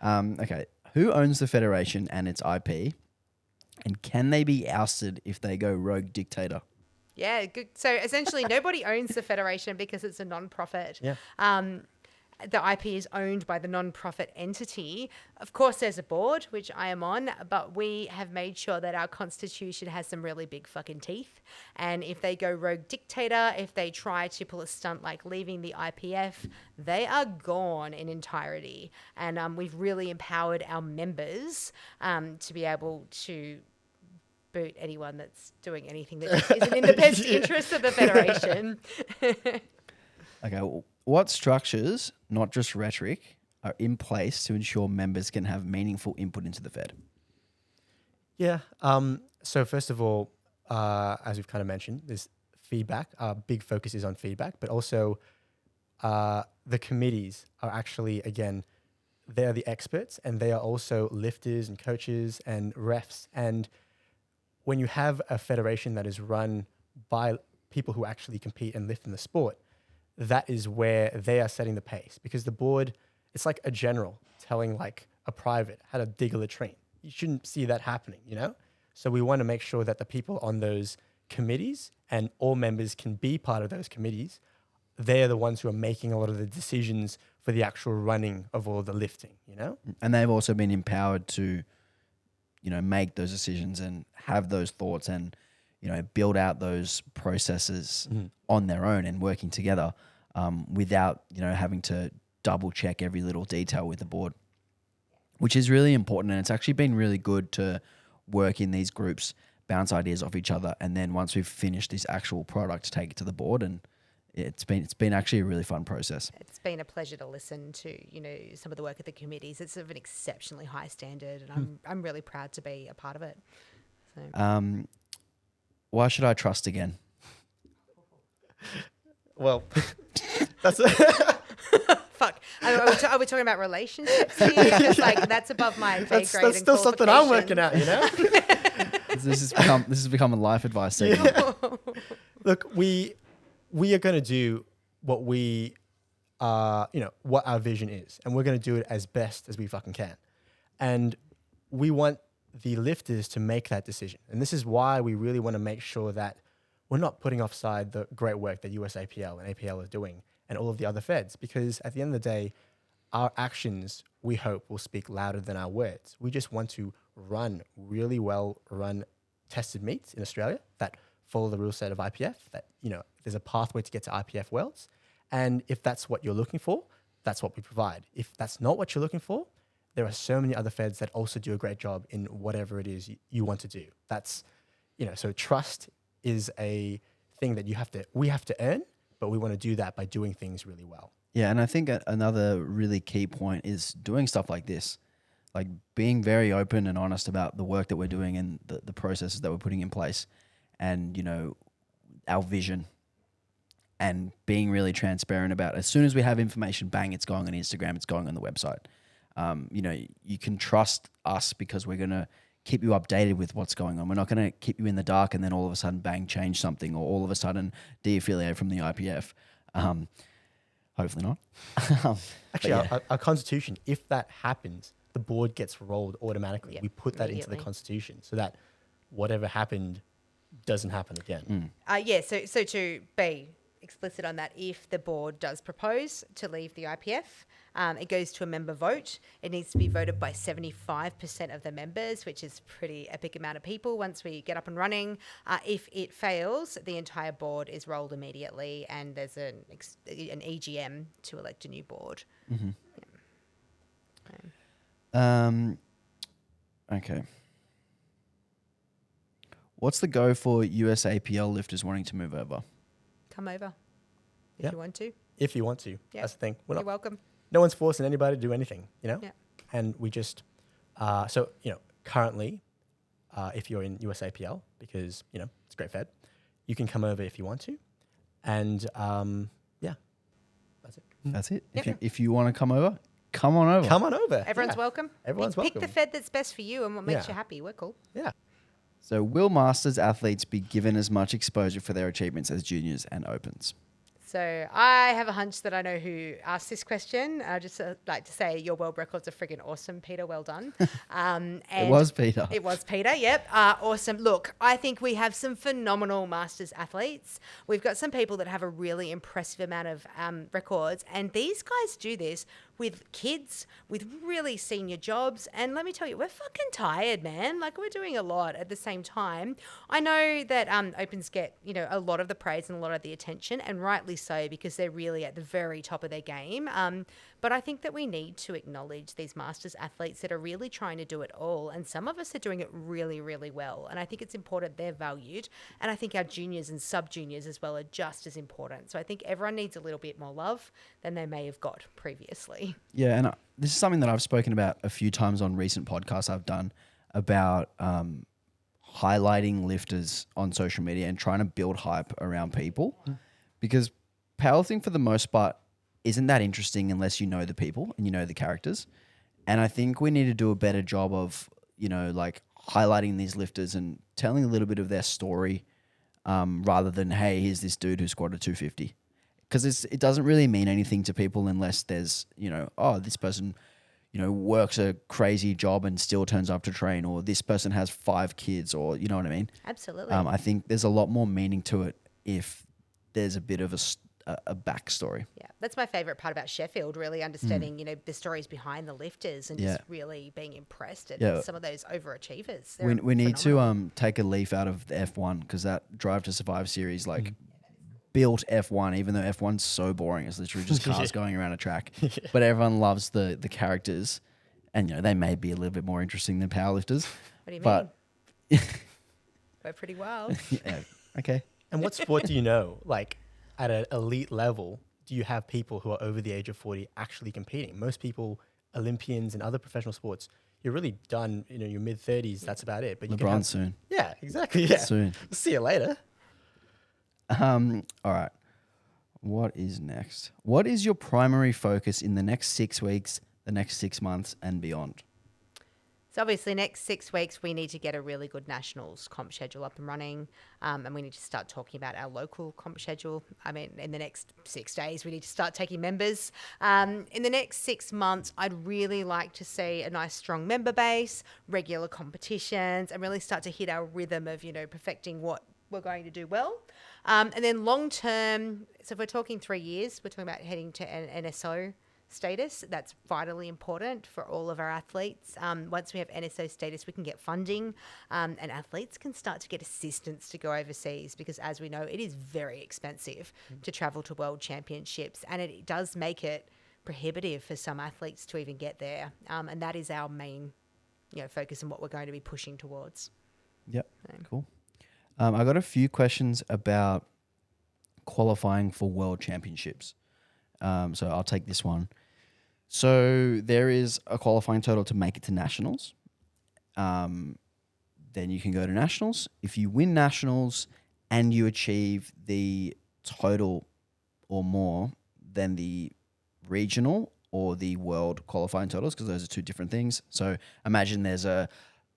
Okay, who owns the federation and its IP, and can they be ousted if they go rogue dictator? Yeah, good. So essentially, nobody owns the federation because it's a non-profit. Yeah. The IP is owned by the non-profit entity. Of course, there's a board, which I am on, but we have made sure that our constitution has some really big fucking teeth. And if they go rogue dictator, if they try to pull a stunt like leaving the IPF, they are gone in entirety. And we've really empowered our members to be able to boot anyone that's doing anything that isn't in the best interest of the federation. Okay, what structures, not just rhetoric, are in place to ensure members can have meaningful input into the Fed? Yeah. So first of all, as we've kind of mentioned, there's feedback. Our big focus is on feedback, but also the committees are actually, again, they're the experts, and they are also lifters and coaches and refs. And when you have a federation that is run by people who actually compete and lift in the sport, that is where they are setting the pace, because the board, it's like a general telling like a private how to dig a latrine. You shouldn't see that happening, you know? So we want to make sure that the people on those committees, and all members can be part of those committees, they're the ones who are making a lot of the decisions for the actual running of all the lifting, you know? And they've also been empowered to, you know, make those decisions and have those thoughts and, you know, build out those processes on their own and working together without, you know, having to double check every little detail with the board, which is really important. And it's actually been really good to work in these groups, bounce ideas off each other, and then once we've finished this actual product, take it to the board. And it's been actually a really fun process. It's been a pleasure to listen to, you know, some of the work of the committees. It's of an exceptionally high standard, and I'm really proud to be a part of it. So. Why should I trust again? Well, that's Fuck. Are we talking about relationships here? Just like that's above my pay grade. that's still something I'm working out, you know? This has become a life advice segment. Look, we are going to do what we what our vision is, and we're going to do it as best as we fucking can. And we want the lifters to make that decision. And this is why we really want to make sure that we're not putting offside the great work that USAPL and APL are doing and all of the other feds, because at the end of the day, our actions, we hope, will speak louder than our words. We just want to run really well run tested meets in Australia that follow the rule set of IPF, that, you know, there's a pathway to get to IPF worlds. And if that's what you're looking for, that's what we provide. If that's not what you're looking for, there are so many other feds that also do a great job in whatever it is you want to do. That's, you know, so trust is a thing that we have to earn, but we want to do that by doing things really well. Yeah, and I think another really key point is doing stuff like this, like being very open and honest about the work that we're doing and the processes that we're putting in place, and, you know, our vision, and being really transparent about, as soon as we have information, bang, it's going on Instagram, it's going on the website. You know, you can trust us because we're going to keep you updated with what's going on. We're not going to keep you in the dark and then all of a sudden, bang, change something, or all of a sudden de-affiliate from the IPF. Hopefully not. Actually, our constitution, if that happens, the board gets rolled automatically. Yep, we put that into the constitution so that whatever happened doesn't happen again. So to be explicit on that, if the board does propose to leave the IPF, it goes to a member vote. It needs to be voted by 75% of the members, which is pretty epic amount of people once we get up and running. If it fails, the entire board is rolled immediately, and there's an EGM to elect a new board. Mm-hmm. Yeah. Okay. What's the go for USAPL lifters wanting to move over? Come over if you want to. If you want to. Yeah. That's the thing. You're welcome. No one's forcing anybody to do anything, you know? Yeah. And we just, so, you know, currently, if you're in USAPL, because, you know, it's a great fed, you can come over if you want to. And, yeah, that's it. That's it. Yep. If you want to come over, come on over. Come on over. Everyone's Yeah. welcome. Everyone's Pick welcome. the fed that's best for you and what makes Yeah. you happy. We're cool. Yeah. So will Masters athletes be given as much exposure for their achievements as juniors and opens? So I have a hunch that I know who asked this question. I just like to say your world records are friggin' awesome, Peter. Well done. It was Peter. It was Peter. Yep. Awesome. Look, I think we have some phenomenal Masters athletes. We've got some people that have a really impressive amount of records, and these guys do this with kids, with really senior jobs. And let me tell you, we're fucking tired, man. Like, we're doing a lot at the same time. I know that opens get, a lot of the praise and a lot of the attention, and rightly so, because they're really at the very top of their game. But I think that we need to acknowledge these Masters athletes that are really trying to do it all. And some of us are doing it really, really well. And I think it's important they're valued. And I think our juniors and sub-juniors as well are just as important. So I think everyone needs a little bit more love than they may have got previously. Yeah, and this is something that I've spoken about a few times on recent podcasts I've done about highlighting lifters on social media and trying to build hype around people. Because powerlifting, for the most part, isn't that interesting unless you know the people and you know the characters. And I think we need to do a better job of, highlighting these lifters and telling a little bit of their story rather than, hey, here's this dude who squatted 250. Because it doesn't really mean anything to people unless there's, this person, works a crazy job and still turns up to train, or this person has 5 kids, or you know what I mean? Absolutely. I think there's a lot more meaning to it if there's a bit of a backstory. Yeah, that's my favorite part about Sheffield, really understanding, the stories behind the lifters and just really being impressed at some of those overachievers. We need to take a leaf out of the F1, because that Drive to Survive series, built F1, even though F1's so boring. It's literally just cars going around a track. But everyone loves the characters, and they may be a little bit more interesting than powerlifters. What do you mean? We're pretty wild. Yeah, okay. And what sport do you know? Like, at an elite level, do you have people who are over the age of 40 actually competing? Most people, Olympians and other professional sports, you're really done, your mid-30s, that's about it. But you LeBron soon. Yeah, exactly. Yeah. Soon. See you later. All right. What is next? What is your primary focus in the next 6 weeks, the next 6 months, and beyond? So obviously next 6 weeks, we need to get a really good nationals comp schedule up and running. And we need to start talking about our local comp schedule. I mean, in the next 6 days, we need to start taking members. In the next 6 months, I'd really like to see a nice strong member base, regular competitions, and really start to hit our rhythm of, perfecting what we're going to do well. And then long term, so if we're talking 3 years, we're talking about heading to an NSO status. That's vitally important for all of our athletes. Once we have NSO status, we can get funding, and athletes can start to get assistance to go overseas, because as we know, it is very expensive to travel to world championships, and it does make it prohibitive for some athletes to even get there. And that is our main, focus and what we're going to be pushing towards. Yep. Cool. I got a few questions about qualifying for world championships. So I'll take this one. So there is a qualifying total to make it to nationals. Then you can go to nationals. If you win nationals and you achieve the total or more than the regional or the world qualifying totals, because those are 2 different things. So imagine there's a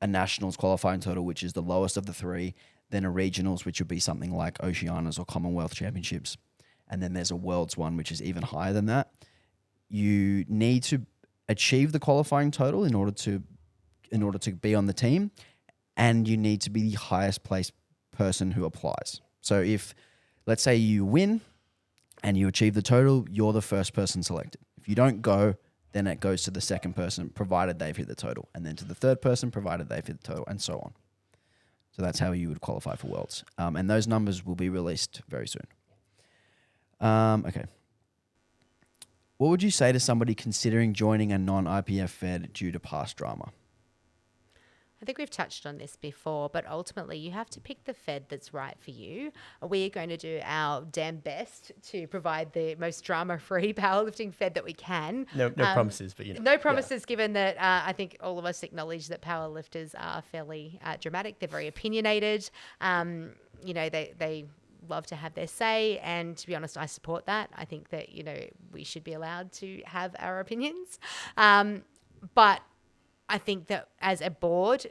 nationals qualifying total, which is the lowest of the 3, then a regionals, which would be something like Oceanias or Commonwealth Championships. And then there's a worlds one, which is even higher than that. You need to achieve the qualifying total in order to be on the team, and you need to be the highest placed person who applies. So if, let's say you win and you achieve the total, you're the first person selected. If you don't go, then it goes to the second person, provided they've hit the total, and then to the third person, provided they've hit the total, and so on. So that's how you would qualify for Worlds. And those numbers will be released very soon. Okay. What would you say to somebody considering joining a non-IPF Fed due to past drama? I think we've touched on this before, but ultimately you have to pick the Fed that's right for you. We're going to do our damn best to provide the most drama-free powerlifting Fed that we can. No promises, but No promises, given that I think all of us acknowledge that powerlifters are fairly dramatic. They're very opinionated. They love to have their say, and to be honest, I support that. I think that we should be allowed to have our opinions, but I think that as a board,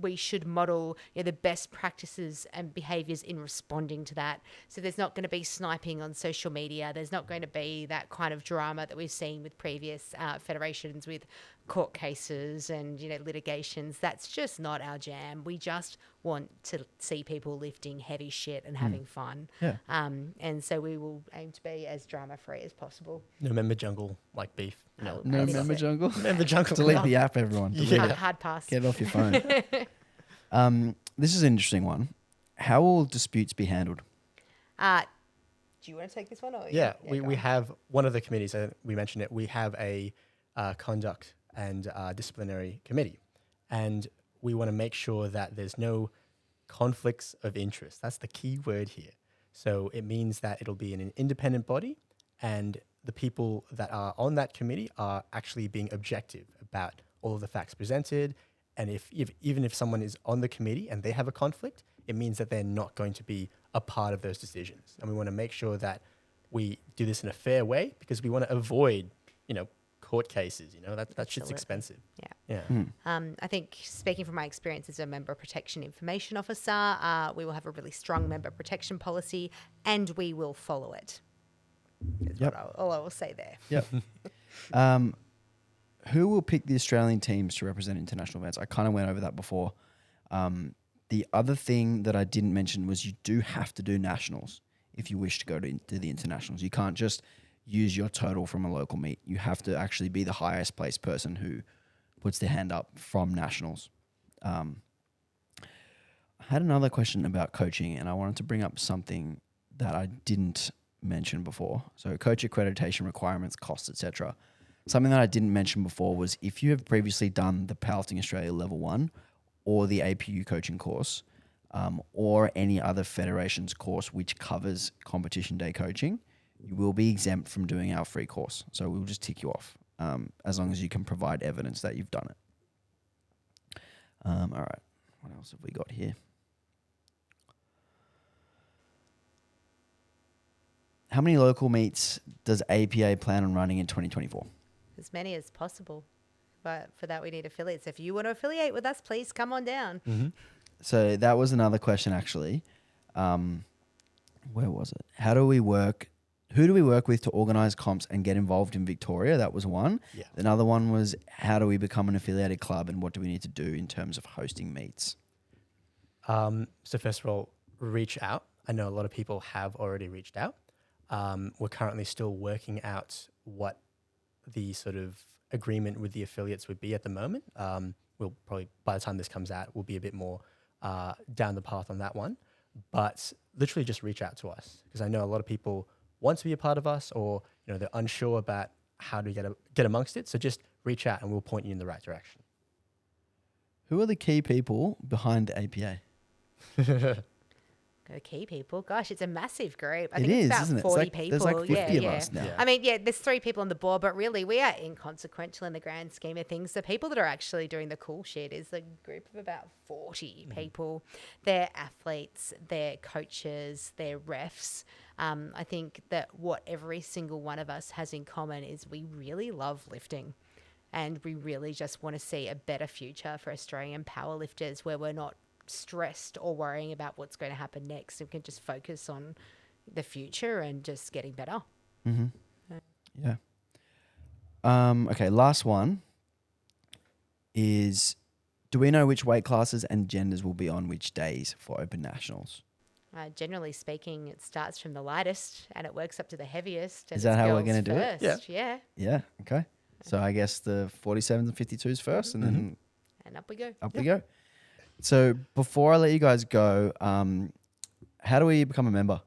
we should model the best practices and behaviours in responding to that. So there's not going to be sniping on social media. There's not going to be that kind of drama that we've seen with previous federations with court cases and litigations. That's just not our jam. We just want to see people lifting heavy shit and having fun. Yeah. And so we will aim to be as drama free as possible. No member jungle like beef. No I think member so. jungle. Member jungle. Delete the app, everyone. Delete Yeah. it. Hard pass. Get it off your phone. This is an interesting one. How will disputes be handled? Do you want to take this one? Or Yeah, go we on. have one of the committees, we mentioned it, we have a conduct and disciplinary committee. And we want to make sure that there's no conflicts of interest. That's the key word here. So it means that it'll be an independent body, and the people that are on that committee are actually being objective about all of the facts presented. And even if someone is on the committee and they have a conflict, it means that they're not going to be a part of those decisions. And we want to make sure that we do this in a fair way, because we want to avoid, court cases. That shit's Absolutely. expensive. Yeah. Yeah. I think, speaking from my experience as a member protection information officer, we will have a really strong member protection policy, and we will follow it. Is Yep. all I will say there. Yep. Who will pick the Australian teams to represent international events? I kind of went over that before. The other thing that I didn't mention was you do have to do nationals if you wish to go to the internationals. You can't just use your total from a local meet. You have to actually be the highest placed person who puts their hand up from nationals. I had another question about coaching, and I wanted to bring up something that I didn't mention before. So coach accreditation requirements, costs, etc. Something that I didn't mention before was if you have previously done the Powerlifting Australia Level 1 or the APU coaching course, or any other federation's course which covers competition day coaching, you will be exempt from doing our free course. So we'll just tick you off as long as you can provide evidence that you've done it. All right. What else have we got here? How many local meets does APA plan on running in 2024? As many as possible. But for that, we need affiliates. If you want to affiliate with us, please come on down. Mm-hmm. So that was another question, actually. Where was it? How do we work? Who do we work with to organise comps and get involved in Victoria? That was one. Yeah. Another one was how do we become an affiliated club and what do we need to do in terms of hosting meets? So first of all, reach out. I know a lot of people have already reached out. We're currently still working out what the sort of agreement with the affiliates would be at the moment. We'll probably, by the time this comes out, we'll be a bit more down the path on that one. But literally just reach out to us, because I know a lot of people want to be a part of us, or they're unsure about how to get amongst it. So just reach out and we'll point you in the right direction. Who are the key people behind the APA? Go key people. Gosh, it's a massive group. I It think is, it's about isn't it? 40 people. There's like 50 yeah, of yeah. us now. Yeah. I mean, there's 3 people on the board, but really we are inconsequential in the grand scheme of things. The people that are actually doing the cool shit is a group of about 40 people. They're athletes, they're coaches, they're refs. I think that what every single one of us has in common is we really love lifting. And we really just want to see a better future for Australian powerlifters, where we're not stressed or worrying about what's going to happen next. We can just focus on the future and just getting better. Mm-hmm. Yeah. Okay, last one is, do we know which weight classes and genders will be on which days for Open Nationals? Generally speaking, it starts from the lightest and it works up to the heaviest. And Is that it's how we're girls gonna do it? first. Yeah. Yeah, okay. So I guess the 47s and 52s first, and then And up we go. up we go. So before I let you guys go, how do we become a member?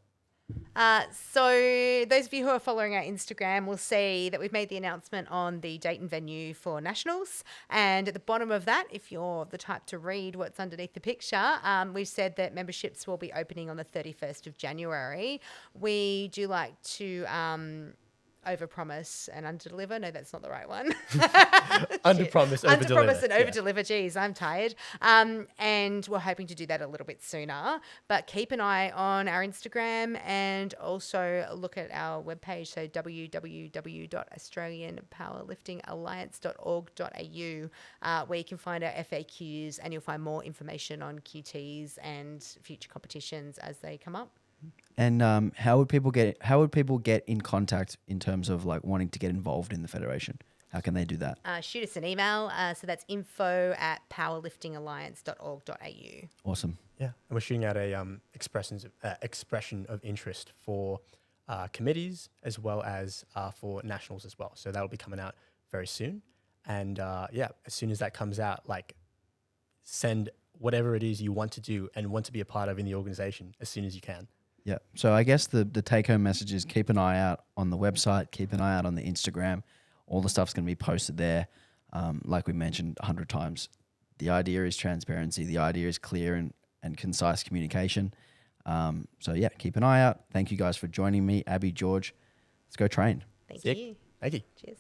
So those of you who are following our Instagram will see that we've made the announcement on the date and venue for Nationals. And at the bottom of that, if you're the type to read what's underneath the picture, we've said that memberships will be opening on the 31st of January. We do like to overpromise and underdeliver. No, that's not the right one. Under promise, over Under promise deliver. and over deliver. Geez, I'm tired. And we're hoping to do that a little bit sooner. But keep an eye on our Instagram and also look at our webpage. So www.australianpowerliftingalliance.org.au, where you can find our FAQs and you'll find more information on QTs and future competitions as they come up. And how would people get in contact in terms of like wanting to get involved in the federation? How can they do that? Shoot us an email. So that's info@powerliftingalliance.org.au. Awesome. Yeah, and we're shooting out a expression of interest for committees as well as for nationals as well. So that'll be coming out very soon. And as soon as that comes out, like send whatever it is you want to do and want to be a part of in the organization as soon as you can. Yeah. So I guess the take-home message is keep an eye out on the website, keep an eye out on the Instagram. All the stuff's going to be posted there. Like we mentioned 100 times, the idea is transparency. The idea is clear and concise communication. Keep an eye out. Thank you guys for joining me, Abbi, George. Let's go train. Thank Sick. you. Thank you. Cheers.